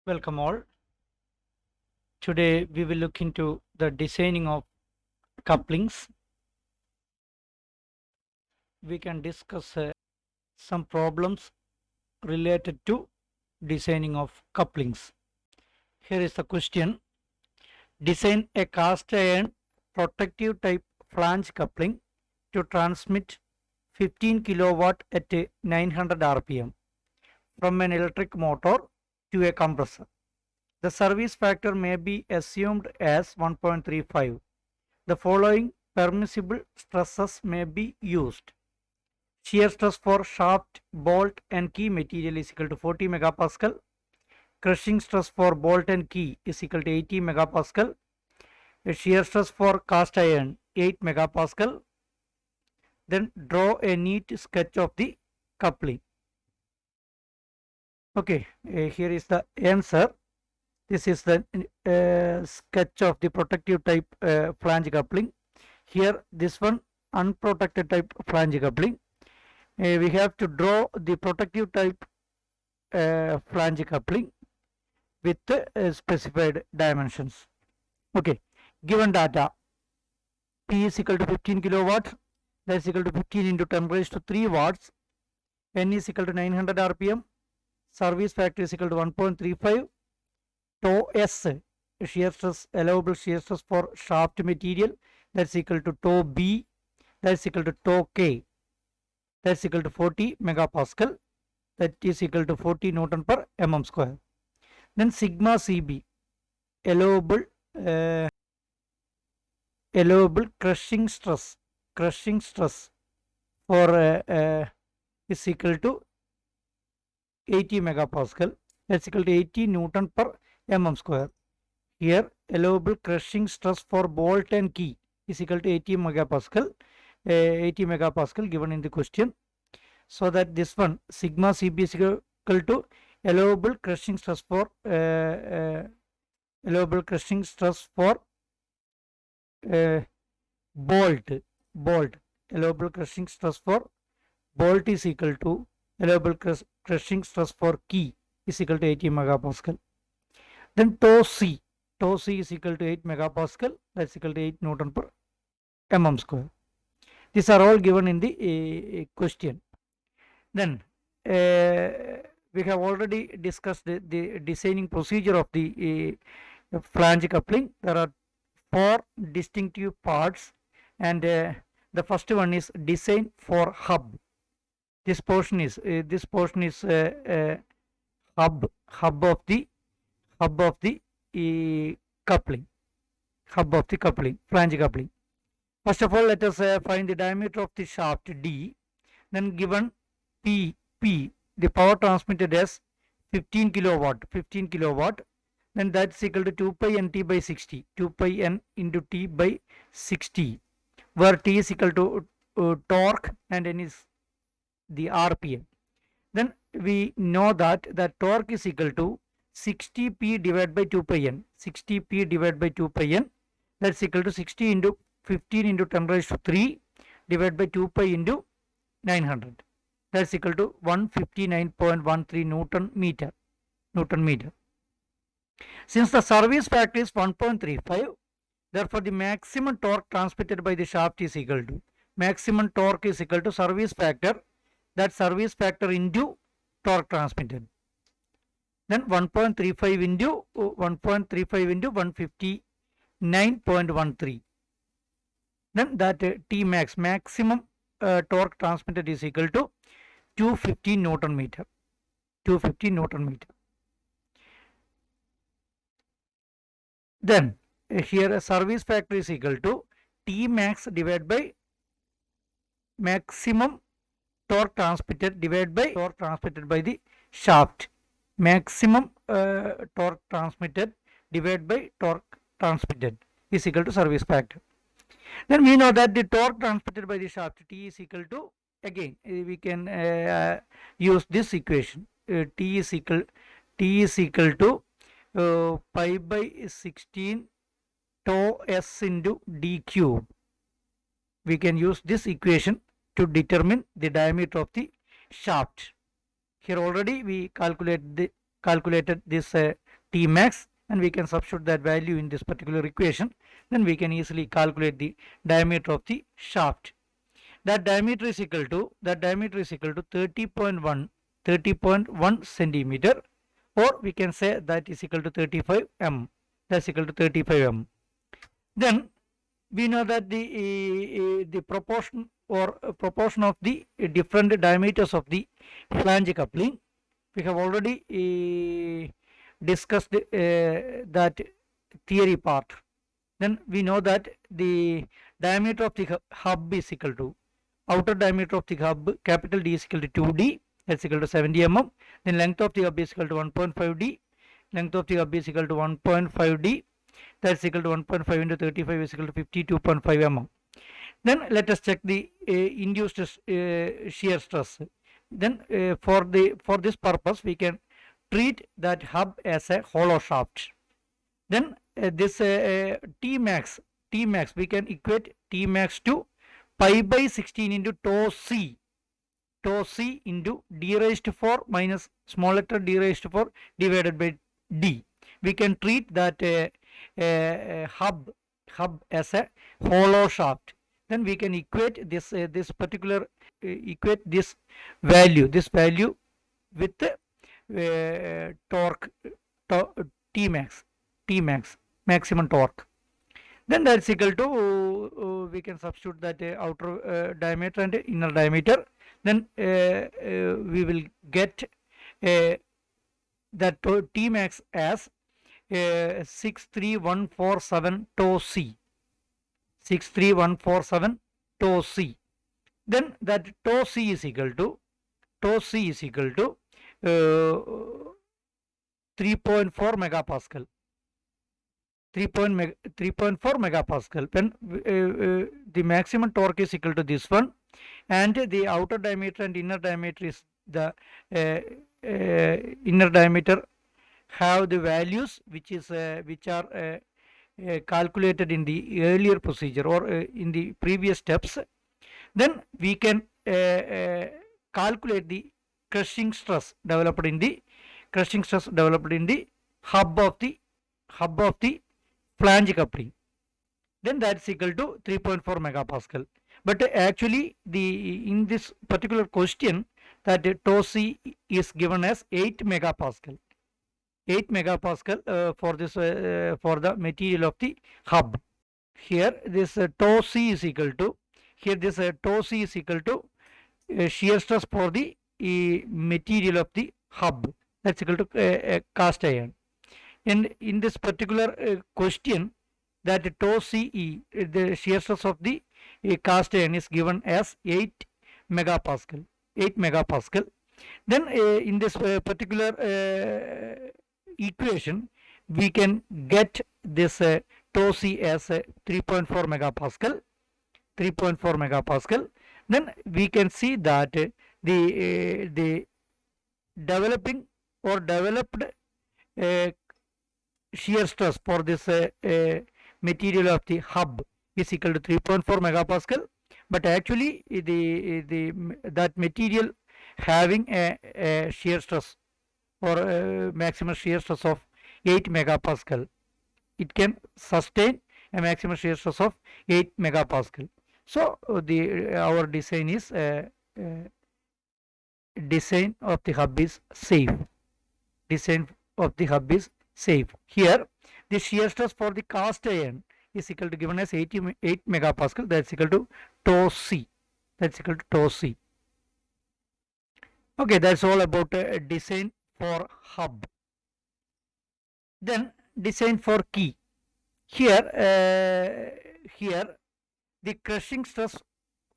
Welcome all. Today we will look into the designing of couplings. We can discuss some problems related to designing of couplings. Here is the question. Design a cast iron protective type flange coupling to transmit 15 kilowatt at 900 rpm from an electric motor to a compressor. The service factor may be assumed as 1.35. The following permissible stresses may be used. Shear stress for shaft, bolt and key material is equal to 40 megapascal. Crushing stress for bolt and key is equal to 80 megapascal. Shear stress for cast iron 8 megapascal. Then draw a neat sketch of the coupling. Okay, here is the answer. This is the sketch of the protective type flange coupling. Here this one unprotected type flange coupling. We have to draw the protective type flange coupling with specified dimensions. Okay, given data, P is equal to 15 kilowatt, that is equal to 15 into 10 raised to 3 watts, N is equal to 900 rpm, service factor is equal to 1.35, tau S, shear stress, allowable shear stress for shaft material, that's equal to tau B, that's equal to tau K, that's equal to 40 megapascal, that is equal to 40 Newton per mm square. Then sigma Cb, allowable crushing stress for is equal to 80 megapascal, that's equal to 80 Newton per mm square. Here allowable crushing stress for bolt and key is equal to 80 megapascal given in the question. So that this one sigma Cb is equal to allowable crushing stress for bolt allowable crushing stress for bolt is equal to allowable crushing stress for key is equal to 80 megapascal. Then tau C is equal to 8 megapascal, that's equal to 8 Newton per mm square. These are all given in the question. Then we have already discussed the designing procedure of the flange coupling. There are 4 distinctive parts, and the first one is design for hub. This portion is hub of the coupling, flange coupling. First of all, let us find the diameter of the shaft D. Then given P, the power transmitted as 15 kilowatt. Then that's equal to 2 pi n t by 60, 2 pi n into t by 60, where t is equal to torque and n is the rpm. Then we know that the torque is equal to 60p divided by 2 pi n, 60p divided by 2 pi n, that's equal to 60 into 15 into 10 raised to 3 divided by 2 pi into 900, that's equal to 159.13 Newton meter. Since the service factor is 1.35, therefore the maximum torque transmitted by the shaft is equal to service factor, that service factor into torque transmitted. Then 1.35 into 159.13. Then that T max, maximum torque transmitted, is equal to 250 Newton meter. Then here a service factor is equal to T max divided by maximum torque transmitted divided by torque transmitted by the shaft. Maximum torque transmitted divided by torque transmitted is equal to service factor. Then we know that the torque transmitted by the shaft T is equal to, again we can use this equation, T is equal to pi by 16 tau S into d cube. We can use this equation to determine the diameter of the shaft. Here already we calculated this T max, and we can substitute that value in this particular equation. Then we can easily calculate the diameter of the shaft. That diameter is equal to 30.1 centimeter, or we can say that is equal to 35 mm. That's equal to 35 mm. Then we know that the proportion of the different diameters of the flange coupling. We have already discussed that theory part. Then we know that the diameter of the hub is equal to outer diameter of the hub, capital D, is equal to 2D, that's equal to 70 mm. Then length of the hub is equal to 1.5D. Length of the hub is equal to 1.5D, that's equal to 1.5 into 35 is equal to 52.5 mm. Then let us check the induced shear stress. Then for this purpose we can treat that hub as a hollow shaft. Then this T max we can equate T max to pi by 16 into tau c into d raised to 4 minus small letter d raised to 4 divided by d. We can treat that hub as a hollow shaft. Then we can equate this particular equate this value with torque, T max maximum torque. Then that's equal to we can substitute that outer diameter and inner diameter. Then we will get that T max as 63147 tau c. 63147 tau c. Then that tau c is equal to 3.4 megapascal. 3.4 megapascal. When the maximum torque is equal to this one, and the outer diameter and inner diameter is the inner diameter have the values which are calculated in the earlier procedure or in the previous steps. Then we can calculate the crushing stress developed in the hub of the flange coupling. Then that's equal to 3.4 megapascal. But actually in this particular question, that tau c is given as 8 megapascal. 8 megapascal for this for the material of the hub. Here this tau c is equal to shear stress for the material of the hub, that's equal to cast iron. And in this particular question, that tau ce, the shear stress of the cast iron, is given as 8 megapascal. Then in this particular equation, we can get this tau c as 3.4 megapascal. Then we can see that the developed shear stress for this material of the hub is equal to 3.4 megapascal. But actually that material having a shear stress or maximum shear stress of 8 megapascal, it can sustain a maximum shear stress of 8 megapascal. So our design is design of the hub is safe. Here the shear stress for the cast iron is equal to given as 8 megapascal, that's equal to tau c. Okay, that's all about design for hub. Then design for key. Here the crushing stress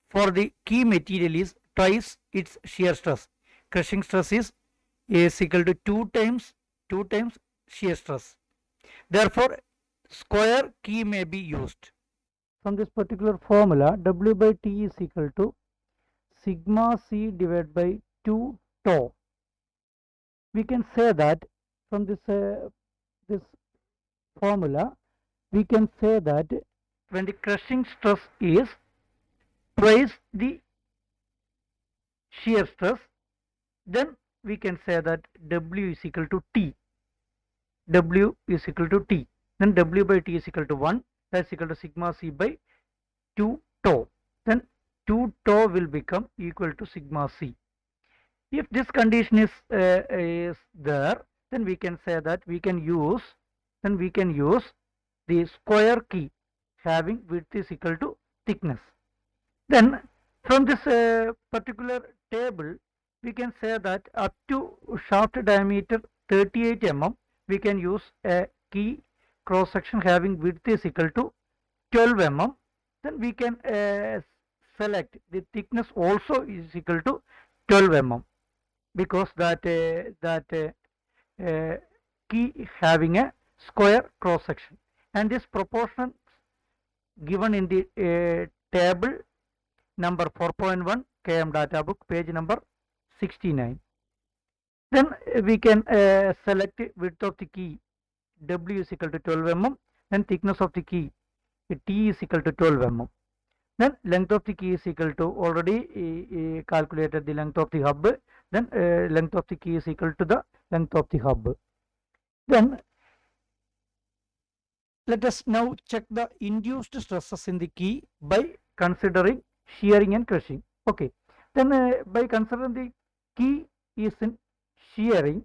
for the key material is twice its shear stress. Crushing stress is equal to 2 times shear stress. Therefore square key may be used. From this particular formula, W by T is equal to sigma C divided by 2 tau. We can say that from this formula, we can say that when the crushing stress is twice the shear stress, then we can say that W is equal to T. W is equal to T. Then W by T is equal to 1. That's equal to sigma C by 2 tau. Then 2 tau will become equal to sigma C. If this condition is there, then we can say that we can use the square key having width is equal to thickness. Then from this particular table, we can say that up to shaft diameter 38 mm, we can use a key cross section having width is equal to 12 mm. Then we can select the thickness also is equal to 12 mm, because that key having a square cross section, and this proportion given in the table number 4.1 KM data book, page number 69. Then we can select width of the key W is equal to 12 mm, then thickness of the key T is equal to 12 mm. Then length of the key is equal to, already calculated the length of the hub, then length of the key is equal to the length of the hub. Then let us now check the induced stresses in the key by considering shearing and crushing. Okay, then by considering the key is in shearing,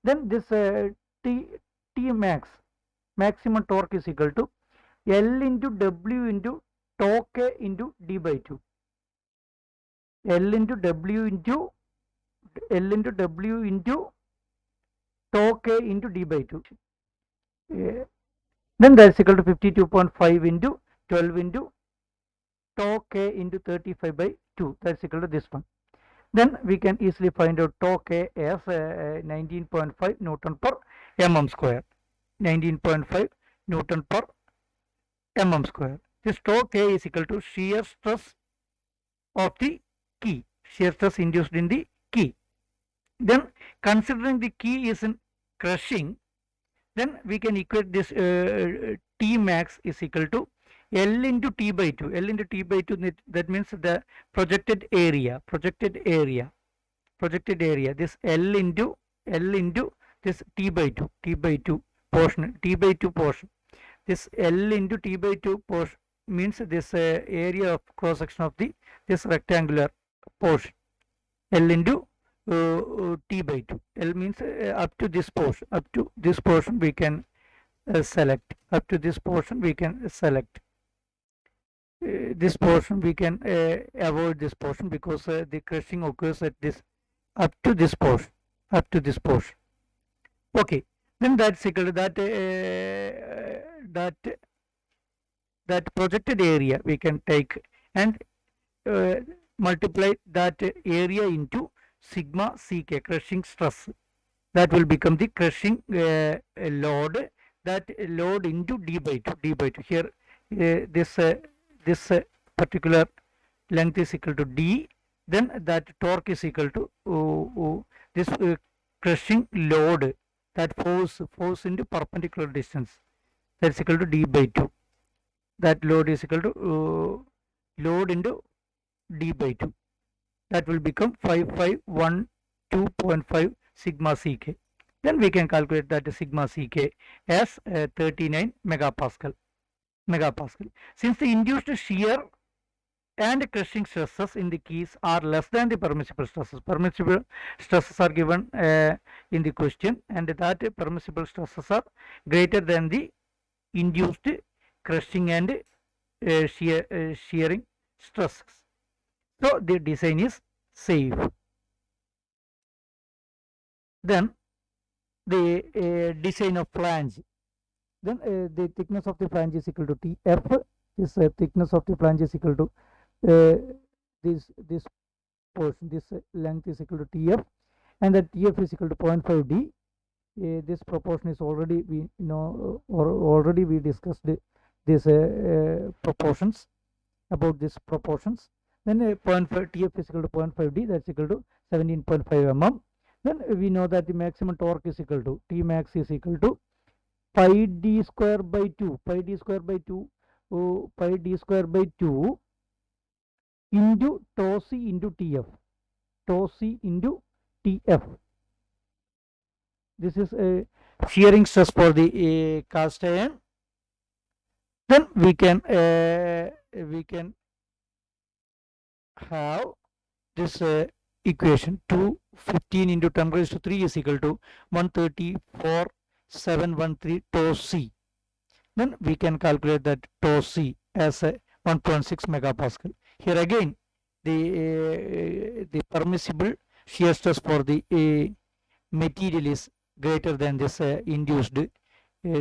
then this T max, maximum torque, is equal to L into W into tau K into D by 2. L into W into tau K into D by 2. Then that's equal to 52.5 into 12 into tau K into 35 by 2. That's equal to this one. Then we can easily find out tau K as 19.5 Newton per mm square. 19.5 Newton per mm square. This tau K is equal to shear stress of the key, shear stress induced in the key. Then considering the key is in crushing, then we can equate this T max is equal to L into T by 2. L into T by 2, that means the projected area. This L into this T by 2 portion. This L into T by 2 portion means this area of cross section of this rectangular portion. L into T by 2. L means up to this portion we can select. Up to this portion we can select. This portion we can avoid this portion, because the crushing occurs at this up to this portion. Okay, then that's equal to that projected area we can take and multiply that area into sigma Ck, crushing stress. That will become the crushing load. That load into D by 2. Here this particular length is equal to D. Then that torque is equal to this crushing load, that force into perpendicular distance, that's equal to D by 2. That load is equal to load into D by 2. That will become 5512.5 sigma Ck. Then we can calculate that sigma Ck as 39 megapascal. Since the induced shear and crushing stresses in the keys are less than the permissible stresses. Permissible stresses are given in the question, and that permissible stresses are greater than the induced crushing and shearing stresses. So the design is safe. Then the design of flange. Then the thickness of the flange is equal to Tf. This thickness of the flange is equal to this portion. This length is equal to Tf, and that Tf is equal to 0.5 d. This proportion is already we know, or already we discussed these proportions, about these proportions. Then 0.5 Tf is equal to 0.5 d. That's equal to 17.5 mm. Then we know that the maximum torque is equal to T max is equal to pi d square by 2 into tau c into Tf. This is shearing stress for the cast iron. Then we can have this equation 215 into 10 raised to 3 is equal to 134,713 tau C. Then we can calculate that tau C as 1.6 megapascal. Here again, the permissible shear stress for the material is greater than this induced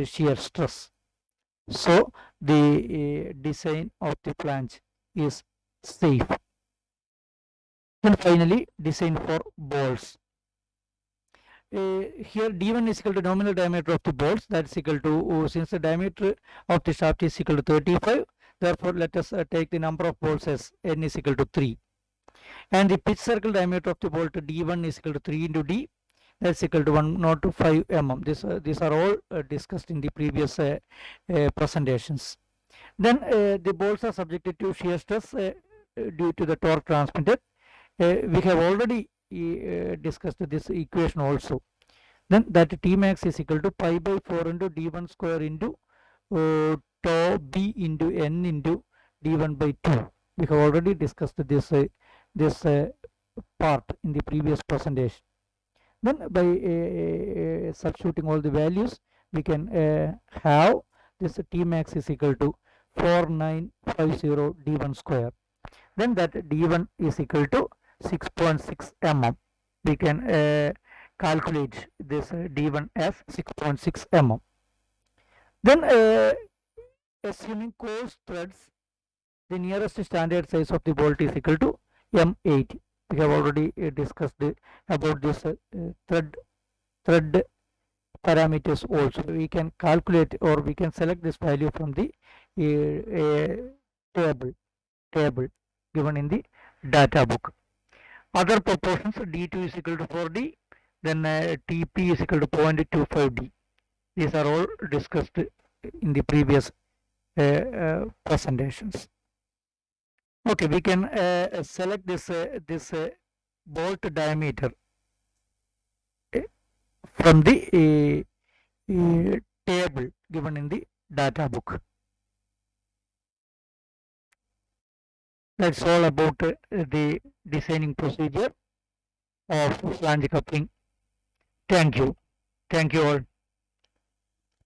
shear stress. So the design of the flange is safe. And finally, design for bolts. Here d1 is equal to nominal diameter of the bolts, that is equal to, since the diameter of the shaft is equal to 35, therefore let us take the number of bolts as n is equal to 3. And the pitch circle diameter of the bolt d1 is equal to 3 into d, that's equal to 105 mm. These are all discussed in the previous presentations. Then the bolts are subjected to shear stress due to the torque transmitted. We have already discussed this equation also. Then that Tmax is equal to pi by 4 into d1 square into tau b into n into d1 by 2. We have already discussed this part in the previous presentation. Then by substituting all the values, we can have this Tmax is equal to 4950 d1 square. Then that d1 is equal to 6.6 mm. We can calculate this d1 as 6.6 mm. Then assuming coarse threads, the nearest standard size of the bolt is equal to M8. We have already discussed about this thread parameters also. We can calculate or we can select this value from the table given in the data book. Other proportions, d2 is equal to 4d, then tp is equal to 0.25d. These are all discussed in the previous presentations. Okay, we can select this bolt diameter from the table given in the data book. That's all about the designing procedure of flange coupling. Thank you. Thank you all.